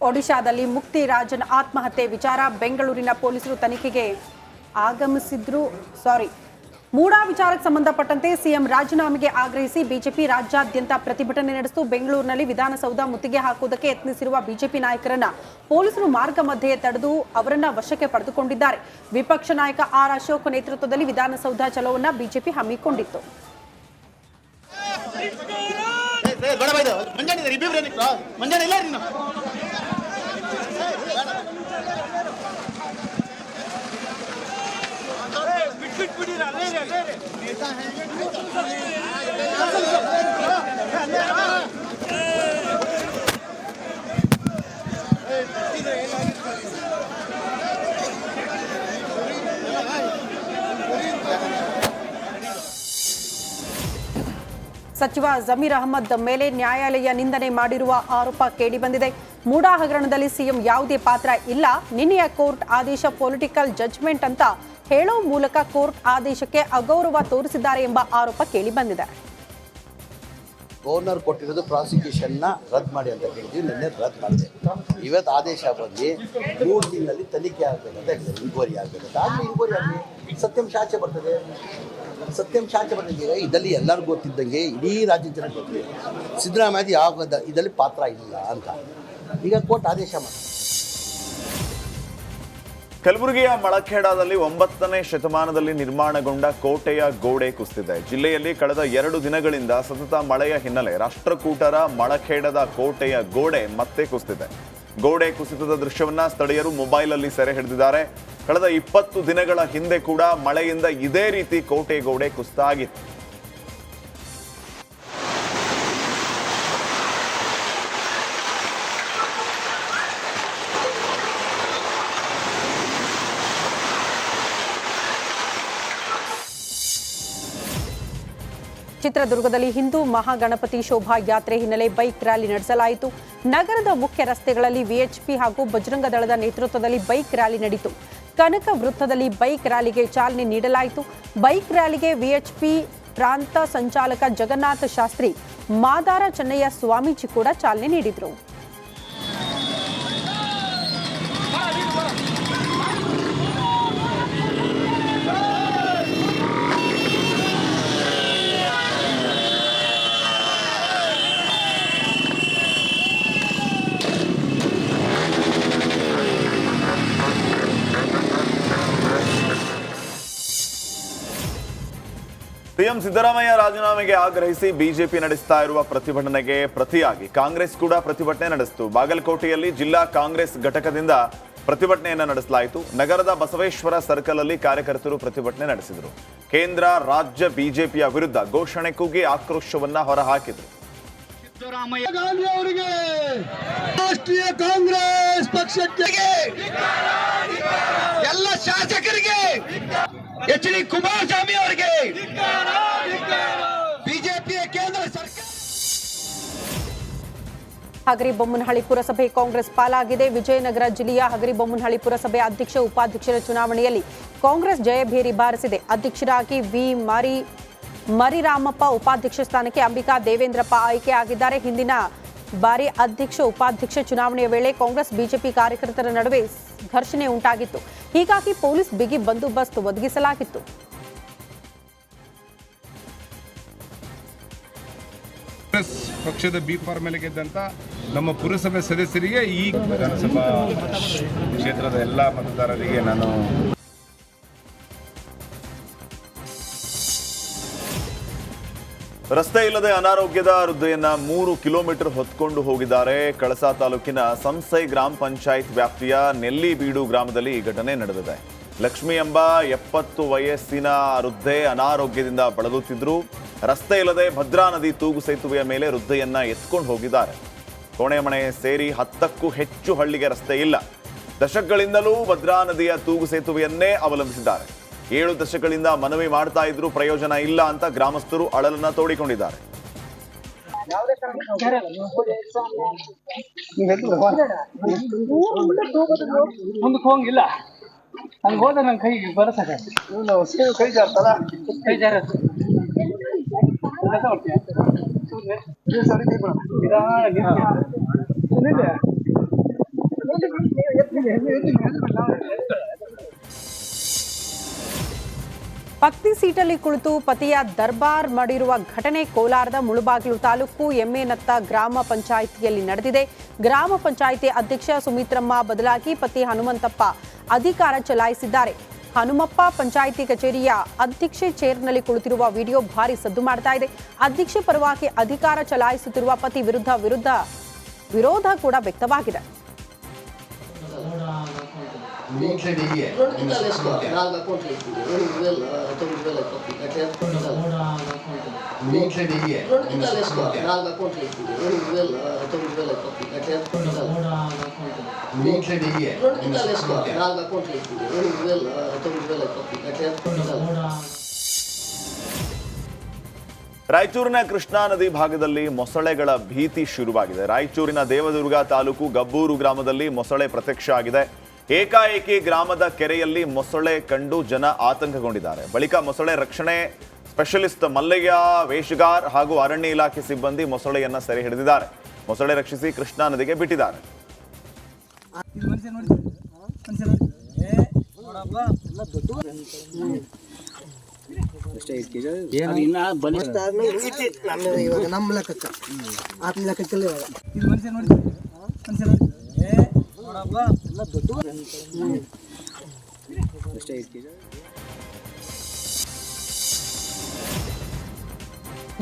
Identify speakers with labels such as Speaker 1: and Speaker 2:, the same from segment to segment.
Speaker 1: ಒಡಿಶಾದಲ್ಲಿ ಮುಕ್ತಿ ರಾಜನ್ ಆತ್ಮಹತ್ಯೆ ವಿಚಾರ ಬೆಂಗಳೂರಿನ ಪೊಲೀಸರು ತನಿಖೆಗೆ ಆಗಮಿಸಿದ್ರು. ಮೂಡಾ ವಿಚಾರಕ್ಕೆ ಸಂಬಂಧಪಟ್ಟಂತೆ ಸಿಎಂ ರಾಜೀನಾಮೆಗೆ ಆಗ್ರಹಿಸಿ ಬಿಜೆಪಿ ರಾಜ್ಯಾದ್ಯಂತ ಪ್ರತಿಭಟನೆ ನಡೆಸಿತು. ಬೆಂಗಳೂರಿನಲ್ಲಿ ವಿಧಾನಸೌಧ ಮುತ್ತಿಗೆ ಹಾಕುವುದಕ್ಕೆ ಯತ್ನಿಸಿರುವ ಬಿಜೆಪಿ ನಾಯಕರನ್ನ ಪೊಲೀಸರು ಮಾರ್ಗ ಮಧ್ಯೆ ತಡೆದು ಅವರನ್ನ ವಶಕ್ಕೆ ಪಡೆದುಕೊಂಡಿದ್ದಾರೆ. ವಿಪಕ್ಷ ನಾಯಕ ಆರ್ ಅಶೋಕ್ ನೇತೃತ್ವದಲ್ಲಿ ವಿಧಾನಸೌಧ ಚಲೋವನ್ನ ಬಿಜೆಪಿ ಹಮ್ಮಿಕೊಂಡಿತ್ತು. ಸಚಿವ ಜಮೀರ್ ಅಹಮದ್ ಮೇಲೆ ನ್ಯಾಯಾಲಯ ನಿಂದನೆ ಮಾಡಿರುವ ಆರೋಪ ಕೇಳಿಬಂದಿದೆ. ಮೂಡಾ ಹಗರಣದಲ್ಲಿ ಸಿಎಂ ಯಾವುದೇ ಪಾತ್ರ ಇಲ್ಲ, ನಿನ್ನೆಯ ಕೋರ್ಟ್ ಆದೇಶ ಪೊಲಿಟಿಕಲ್ ಜಡ್ಜ್ಮೆಂಟ್ ಅಂತ ಹೇಳೋ ಮೂಲಕ ಕೋರ್ಟ್ ಆದೇಶಕ್ಕೆ ಅಗೌರವ ತೋರಿಸಿದ್ದಾರೆ ಎಂಬ ಆರೋಪ ಕೇಳಿಬಂದಿದೆ.
Speaker 2: ಗವರ್ನರ್ ಕೊಟ್ಟಿರೋದು ಪ್ರಾಸಿಕ್ಯೂಷನ್ನ ರದ್ದು ಮಾಡಿ ಅಂತ ಹೇಳಿದ್ವಿ, ನಿನ್ನೆ ರದ್ದು ಮಾಡಿದೆ. ಇವತ್ತು ಆದೇಶ ಬಂದು 3 ತಿಂಗಳಲ್ಲಿ ತನಿಖೆ ಆಗಬೇಕಂತ ಹೇಳಿದ್ದಾರೆ, ಇನ್ಕ್ವೈರಿ ಆಗಬೇಕಂತ. ಆದರೆ ಇನ್ಕ್ವೈರಿ ಆಗಲಿ ಸತ್ಯಾಂಶ ಆಚೆ ಬರ್ತದೆ. ಇದರಲ್ಲಿ ಎಲ್ಲರಿಗೂ ಗೊತ್ತಿದ್ದಂಗೆ ಇಡೀ ರಾಜ್ಯದ ಜನಕ್ಕೆ ಗೊತ್ತಿದೆ ಸಿದ್ದರಾಮಯ್ಯ ಯಾವ ಇದರಲ್ಲಿ ಪಾತ್ರ ಇಲ್ಲ ಅಂತ. ಈಗ ಕೋರ್ಟ್ ಆದೇಶ ಮಾಡಿ.
Speaker 3: ಕಲಬುರಗಿಯ ಮಳಖೇಡದಲ್ಲಿ 9ನೇ ಶತಮಾನದಲ್ಲಿ ನಿರ್ಮಾಣಗೊಂಡ ಕೋಟೆಯ ಗೋಡೆ ಕುಸಿದಿದೆ. ಜಿಲ್ಲೆಯಲ್ಲಿ ಕಳೆದ 2 ದಿನಗಳಿಂದ ಸತತ ಮಳೆಯ ಹಿನ್ನೆಲೆ ರಾಷ್ಟ್ರಕೂಟರ ಮಳಖೇಡದ ಕೋಟೆಯ ಗೋಡೆ ಮತ್ತೆ ಕುಸಿದಿದೆ. ಗೋಡೆ ಕುಸಿತದ ದೃಶ್ಯವನ್ನ ಸ್ಥಳೀಯರು ಮೊಬೈಲಲ್ಲಿ ಸೆರೆ ಹಿಡಿದಿದ್ದಾರೆ. ಕಳೆದ 20 ದಿನಗಳ ಹಿಂದೆ ಕೂಡ ಮಳೆಯಿಂದ ಇದೇ ರೀತಿ ಕೋಟೆ ಗೋಡೆ ಕುಸಿತಾಗಿತ್ತು.
Speaker 1: ಚಿತ್ರದುರ್ಗದಲ್ಲಿ ಹಿಂದೂ ಮಹಾಗಣಪತಿ ಶೋಭಾಯಾತ್ರೆ ಹಿನ್ನೆಲೆ ಬೈಕ್ ರ್ಯಾಲಿ ನಡೆಸಲಾಯಿತು. ನಗರದ ಮುಖ್ಯ ರಸ್ತೆಗಳಲ್ಲಿ ವಿಎಚ್ಪಿ ಹಾಗೂ ಬಜರಂಗ ದಳದ ನೇತೃತ್ವದಲ್ಲಿ ಬೈಕ್ ರ್ಯಾಲಿ ನಡೆಯಿತು. ಕನಕ ವೃತ್ತದಲ್ಲಿ ಬೈಕ್ ರ್ಯಾಲಿಗೆ ಚಾಲನೆ ನೀಡಲಾಯಿತು. ಬೈಕ್ ರ್ಯಾಲಿಗೆ ವಿಎಚ್ಪಿ ಪ್ರಾಂತ ಸಂಚಾಲಕ ಜಗನ್ನಾಥ ಶಾಸ್ತ್ರಿ, ಮಾದಾರ ಚೆನ್ನಯ್ಯ ಸ್ವಾಮೀಜಿ ಕೂಡ ಚಾಲನೆ ನೀಡಿದರು.
Speaker 3: ಸಿಎಂ ಸಿದ್ದರಾಮಯ್ಯ ರಾಜೀನಾಮೆಗೆ ಆಗ್ರಹಿಸಿ ಬಿಜೆಪಿ ನಡೆಸ್ತಾ ಇರುವ ಪ್ರತಿಭಟನೆಗೆ ಪ್ರತಿಯಾಗಿ ಕಾಂಗ್ರೆಸ್ ಕೂಡ ಪ್ರತಿಭಟನೆ ನಡೆಸಿತು. ಬಾಗಲಕೋಟೆಯಲ್ಲಿ ಜಿಲ್ಲಾ ಕಾಂಗ್ರೆಸ್ ಘಟಕದಿಂದ ಪ್ರತಿಭಟನೆಯನ್ನು ನಡೆಸಲಾಯಿತು. ನಗರದ ಬಸವೇಶ್ವರ ಸರ್ಕಲ್ ಅಲ್ಲಿ ಕಾರ್ಯಕರ್ತರು ಪ್ರತಿಭಟನೆ ನಡೆಸಿದರು. ಕೇಂದ್ರ ರಾಜ್ಯ ಬಿಜೆಪಿಯ ವಿರುದ್ಧ ಘೋಷಣೆ ಕೂಗಿ ಆಕ್ರೋಶವನ್ನ ಹೊರಹಾಕಿದರು.
Speaker 4: ಸಿದ್ದರಾಮಯ್ಯ ಗಾಂಧಿ ಅವರಿಗೆ, ರಾಷ್ಟ್ರೀಯ ಕಾಂಗ್ರೆಸ್ ಪಕ್ಷಕ್ಕೆ, ಎಲ್ಲ ಶಾಸಕರಿಗೆ, ಎಚ್ ಡಿ ಕುಮಾರಸ್ವಾಮಿ ಅವರಿಗೆ, ಬಿಜೆಪಿಯ ಕೇಂದ್ರ ಸರ್ಕಾರ.
Speaker 1: ಹಗರಿಬೊಮ್ಮನಹಳ್ಳಿ ಪುರಸಭೆ ಕಾಂಗ್ರೆಸ್ ಪಾಲಾಗಿದೆ. ವಿಜಯನಗರ ಜಿಲ್ಲೆಯ ಹಗರಿಬೊಮ್ಮನಹಳ್ಳಿ ಪುರಸಭೆ ಅಧ್ಯಕ್ಷ ಉಪಾಧ್ಯಕ್ಷರ ಚುನಾವಣೆಯಲ್ಲಿ ಕಾಂಗ್ರೆಸ್ ಜಯಭೇರಿ ಬಾರಿಸಿದೆ. ಅಧ್ಯಕ್ಷರಾಗಿ ವಿ ಮರಿರಾಮಪ್ಪ, ಉಪಾಧ್ಯಕ್ಷ ಸ್ಥಾನಕ್ಕೆ ಅಂಬಿಕಾ ದೇವೇಂದ್ರಪ್ಪ ಆಯ್ಕೆಯಾಗಿದ್ದಾರೆ. ಹಿಂದಿನ ಬಾರಿ ಅಧ್ಯಕ್ಷ ಉಪಾಧ್ಯಕ್ಷ ಚುನಾವಣೆಯ ವೇಳೆ ಕಾಂಗ್ರೆಸ್ ಬಿಜೆಪಿ ಕಾರ್ಯಕರ್ತರ ನಡುವೆ ಘರ್ಷಣೆ ಉಂಟಾಗಿತ್ತು. ಹೀಗಾಗಿ ಪೊಲೀಸ್ ಬಿಗಿ ಬಂದೋಬಸ್ತ್ ಒದಗಿಸಲಾಗಿತ್ತು.
Speaker 5: ಕಾಂಗ್ರೆಸ್ ಪಕ್ಷದ ಬಿ ಫಾರ್ಮಲ್ಲಿ ಗೆದ್ದಂತ ನಮ್ಮ ಪುರಸಭೆ ಸದಸ್ಯರಿಗೆ ಈ ವಿಧಾನಸಭಾ ಕ್ಷೇತ್ರದ ಎಲ್ಲ ಮತದಾರರಿಗೆ ನಾನು
Speaker 3: ರಸ್ತೆ ಇಲ್ಲದೆ ಅನಾರೋಗ್ಯದ ವೃದ್ಧೆಯನ್ನ 3 ಕಿಲೋಮೀಟರ್ ಹೊತ್ಕೊಂಡು ಹೋಗಿದ್ದಾರೆ. ಕಳಸಾ ತಾಲೂಕಿನ ಸಂಸೈ ಗ್ರಾಮ ಪಂಚಾಯತ್ ವ್ಯಾಪ್ತಿಯ ನೆಲ್ಲಿಬೀಡು ಗ್ರಾಮದಲ್ಲಿ ಈ ಘಟನೆ ನಡೆದಿದೆ. ಲಕ್ಷ್ಮಿ ಎಂಬ 70 ವಯಸ್ಸಿನ ವೃದ್ಧೆ ಅನಾರೋಗ್ಯದಿಂದ ಬಳಲುತ್ತಿದ್ರು. ರಸ್ತೆ ಇಲ್ಲದೆ ಭದ್ರಾ ನದಿ ತೂಗು ಸೇತುವೆಯ ಮೇಲೆ ವೃದ್ಧೆಯನ್ನ ಎತ್ಕೊಂಡು ಹೋಗಿದ್ದಾರೆ. ಕೋಣೆಮಣೆ ಸೇರಿ 10ಕ್ಕೂ ಹೆಚ್ಚು ಹಳ್ಳಿಗೆ ರಸ್ತೆ ಇಲ್ಲ. ದಶಕಗಳಿಂದಲೂ ಭದ್ರಾ ನದಿಯ ತೂಗು ಸೇತುವೆಯನ್ನೇ ಅವಲಂಬಿಸಿದ್ದಾರೆ. 7 ದಶಕಗಳಿಂದ ಮನವಿ ಮಾಡ್ತಾ ಇದ್ರು, ಪ್ರಯೋಜನ ಇಲ್ಲ ಅಂತ ಗ್ರಾಮಸ್ಥರು ಅಳಲನ್ನ ತೋಡಿಕೊಂಡಿದ್ದಾರೆ.
Speaker 6: ಮುಂದಕ್ಕೆ ಹೋಗಿಲ್ಲ, ಹಂಗೆ ಹೋದ ನನ್ನ ಕೈಗೆ ಬರಸಕ ಕೈ ಜಾರ್ತಲ್ಲ, ಕೈ ಜಾರ
Speaker 1: ಪತ್ನಿ ಸೀಟಲ್ಲಿ ಕುಳಿತು ಪತಿಯ ದರ್ಬಾರ್ ಮಾಡಿರುವ ಘಟನೆ ಕೋಲಾರದ ಮುಳುಬಾಗಿಲು ತಾಲೂಕು ಎಮ್ಮೆನತ್ತ ಗ್ರಾಮ ಪಂಚಾಯಿತಿಯಲ್ಲಿ ನಡೆದಿದೆ. ಗ್ರಾಮ ಪಂಚಾಯಿತಿ ಅಧ್ಯಕ್ಷ ಸುಮಿತ್ರಮ್ಮ ಬದಲಾಗಿ ಪತಿ ಹನುಮಂತಪ್ಪ ಅಧಿಕಾರ ಚಲಾಯಿಸಿದ್ದಾರೆ. ಹನುಮಪ್ಪ ಪಂಚಾಯಿತಿ ಕಚೇರಿಯ ಅಧ್ಯಕ್ಷೆ ಚೇರ್ನಲ್ಲಿ ಕುಳಿತಿರುವ ವಿಡಿಯೋ ಭಾರಿ ಸದ್ದು ಮಾಡ್ತಾ ಇದೆ. ಅಧ್ಯಕ್ಷೆ ಪರವಾಗಿ ಅಧಿಕಾರ ಚಲಾಯಿಸುತ್ತಿರುವ ಪತಿ ವಿರೋಧ ಕೂಡ ವ್ಯಕ್ತವಾಗಿದೆ.
Speaker 3: ರಾಯಚೂರಿನ ಕೃಷ್ಣಾ ನದಿ ಭಾಗದಲ್ಲಿ ಮೊಸಳೆಗಳ ಭೀತಿ ಶುರುವಾಗಿದೆ. ರಾಯಚೂರಿನ ದೇವದುರ್ಗ ತಾಲೂಕು ಗಬ್ಬೂರು ಗ್ರಾಮದಲ್ಲಿ ಮೊಸಳೆ ಪ್ರತ್ಯಕ್ಷ ಆಗಿದೆ. ಏಕಾಏಕಿ ಗ್ರಾಮದ ಕೆರೆಯಲ್ಲಿ ಮೊಸಳೆ ಕಂಡು ಜನ ಆತಂಕಗೊಂಡಿದ್ದಾರೆ. ಬಳಿಕ ಮೊಸಳೆ ರಕ್ಷಣೆ ಸ್ಪೆಷಲಿಸ್ಟ್ ಮಲ್ಲಯ್ಯ, ವೇಷಗಾರ್ ಹಾಗೂ ಅರಣ್ಯ ಇಲಾಖೆ ಸಿಬ್ಬಂದಿ ಮೊಸಳೆಯನ್ನ ಸೆರೆ ಹಿಡಿದಿದ್ದಾರೆ. ಮೊಸಳೆ ರಕ್ಷಿಸಿ ಕೃಷ್ಣಾ ನದಿಗೆ ಬಿಟ್ಟಿದ್ದಾರೆ.
Speaker 7: ನಮ್ಮ ಲೆಕ್ಕಕ್ಕ ಆತನ ಲೆಕ್ಕಕ್ಕೆಲ್ಲ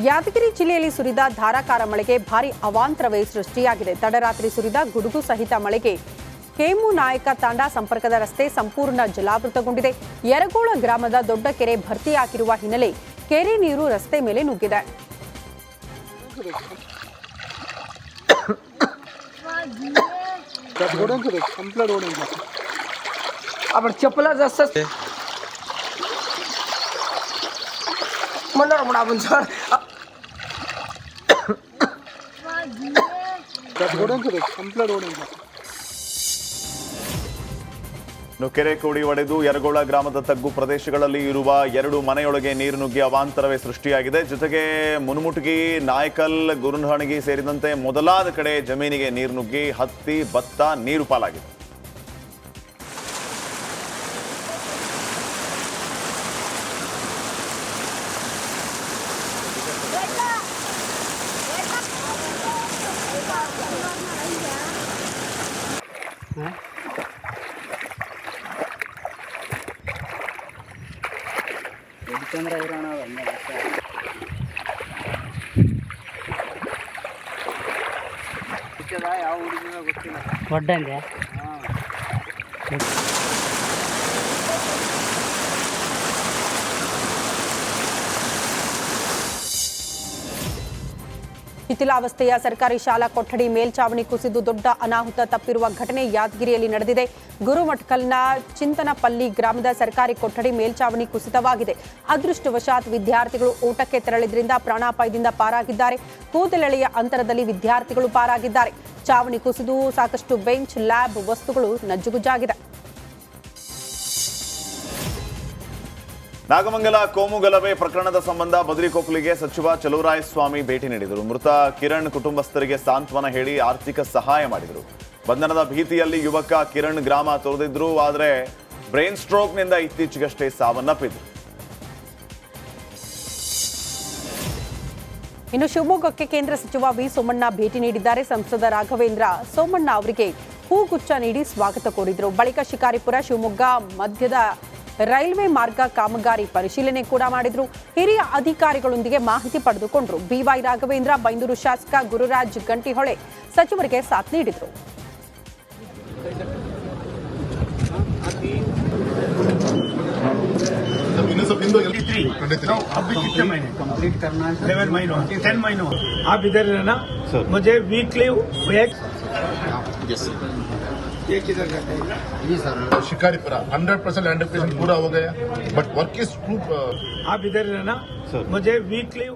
Speaker 1: ಯಾದಗಿರಿ ಜಿಲ್ಲೆಯಲ್ಲಿ ಸುರಿದ ಧಾರಾಕಾರ ಮಳೆಗೆ ಭಾರಿ ಅವಾಂತರವೇ ಸೃಷ್ಟಿಯಾಗಿದೆ. ತಡರಾತ್ರಿ ಸುರಿದ ಗುಡುಗು ಸಹಿತ ಮಳೆಗೆ ಹೇಮು ನಾಯಕ ತಾಂಡ ಸಂಪರ್ಕದ ರಸ್ತೆ ಸಂಪೂರ್ಣ ಜಲಾವೃತಗೊಂಡಿದೆ. ಯರಗೋಳ ಗ್ರಾಮದ ದೊಡ್ಡ ಕೆರೆ ಭರ್ತಿಯಾಗಿರುವ ಹಿನ್ನೆಲೆ ಕೆರೆ ನೀರು ರಸ್ತೆ ಮೇಲೆ ನುಗ್ಗಿದೆ.
Speaker 7: चप्पला जास्त म्हणणार म्हणा आपण सर
Speaker 3: ಕೆರೆ ಕೋಡಿ ಒಡೆದು ಯರಗೋಳ ಗ್ರಾಮದ ತಗ್ಗು ಪ್ರದೇಶಗಳಲ್ಲಿ ಇರುವ 2 ಮನೆಯೊಳಗೆ ನೀರು ನುಗ್ಗಿ ಅವಾಂತರವೇ ಸೃಷ್ಟಿಯಾಗಿದೆ. ಜೊತೆಗೆ ಮುನುಮುಟಗಿ, ನಾಯಕಲ್, ಗುರುನಹಣಗಿ ಸೇರಿದಂತೆ ಮೊದಲಾದ ಕಡೆ ಜಮೀನಿಗೆ ನೀರು ನುಗ್ಗಿ ಹತ್ತಿ, ಭತ್ತ ನೀರು ಪಾಲಾಗಿದೆ.
Speaker 6: ಒಡ್ಡಂಗೆ
Speaker 1: ಶಿಥಿಲಾವಸ್ಥೆಯ ಸರ್ಕಾರಿ ಶಾಲಾ ಕೊಠಡಿ ಮೇಲ್ಚಾವಣಿ ಕುಸಿದು ದೊಡ್ಡ ಅನಾಹುತ ತಪ್ಪಿರುವ ಘಟನೆ ಯಾದಗಿರಿಯಲ್ಲಿ ನಡೆದಿದೆ. ಗುರುಮಠಕಲ್ನ ಚಿಂತನಪಲ್ಲಿ ಗ್ರಾಮದ ಸರ್ಕಾರಿ ಕೊಠಡಿ ಮೇಲ್ಚಾವಣಿ ಕುಸಿತವಾಗಿದೆ. ಅದೃಷ್ಟವಶಾತ್ ವಿದ್ಯಾರ್ಥಿಗಳು ಊಟಕ್ಕೆ ತೆರಳಿದ್ರಿಂದ ಪ್ರಾಣಾಪಾಯದಿಂದ ಪಾರಾಗಿದ್ದಾರೆ. ಕೂದಲೆಳೆಯ ಅಂತರದಲ್ಲಿ ವಿದ್ಯಾರ್ಥಿಗಳು ಪಾರಾಗಿದ್ದಾರೆ. ಚಾವಣಿ ಕುಸಿದು ಸಾಕಷ್ಟು ಬೆಂಚ್, ಲ್ಯಾಬ್ ವಸ್ತುಗಳು ನಜ್ಜುಗುಜ್ಜಾಗಿದೆ.
Speaker 3: ನಾಗಮಂಗಲ ಕೋಮು ಗಲಭೆ ಪ್ರಕರಣದ ಸಂಬಂಧ ಬದರಿಕೊಪ್ಪಲಿಗೆ ಸಚಿವ ಚಲುವರಾಯಸ್ವಾಮಿ ಭೇಟಿ ನೀಡಿದರು. ಮೃತ ಕಿರಣ್ ಕುಟುಂಬಸ್ಥರಿಗೆ ಸಾಂತ್ವನ ಹೇಳಿ ಆರ್ಥಿಕ ಸಹಾಯ ಮಾಡಿದರು. ಬಂಧನದ ಭೀತಿಯಲ್ಲಿ ಯುವಕ ಕಿರಣ್ ಗ್ರಾಮ ತೊರೆದಿದ್ರು. ಆದರೆ ಬ್ರೈನ್ ಸ್ಟ್ರೋಕ್ನಿಂದ ಇತ್ತೀಚೆಗಷ್ಟೇ ಸಾವನ್ನಪ್ಪಿದ್ರು.
Speaker 1: ಇನ್ನು ಶಿವಮೊಗ್ಗಕ್ಕೆ ಕೇಂದ್ರ ಸಚಿವ ವಿ ಸೋಮಣ್ಣ ಭೇಟಿ ನೀಡಿದ್ದಾರೆ. ಸಂಸದ ರಾಘವೇಂದ್ರ ಸೋಮಣ್ಣ ಅವರಿಗೆ ಹೂಗುಚ್ಛ ನೀಡಿ ಸ್ವಾಗತ ಕೋರಿದರು. ಬಳಿಕ ಶಿಕಾರಿಪುರ ಶಿವಮೊಗ್ಗ ಮಧ್ಯದ ರೈಲ್ವೆ ಮಾರ್ಗ ಕಾಮಗಾರಿ ಪರಿಶೀಲನೆ ಕೂಡ ಮಾಡಿದ್ರು. ಹಿರಿಯ ಅಧಿಕಾರಿಗಳೊಂದಿಗೆ ಮಾಹಿತಿ ಪಡೆದುಕೊಂಡ್ರು. ಬಿವೈ ರಾಘವೇಂದ್ರ, ಬೈಂದೂರು ಶಾಸಕ ಗುರುರಾಜ್ ಗಂಟಿಹೊಳೆ ಸಚಿವರಿಗೆ ಸಾಥ್ ನೀಡಿದ್ರು.
Speaker 8: आप इधर रहना, मुझे वीकली ये किधर जाते हैं?
Speaker 9: शिकारीपुरा 100% लैंड एक्विजिशन पूरा हो गया, बट वर्क इज आप
Speaker 8: इधर रहना, मुझे वीकली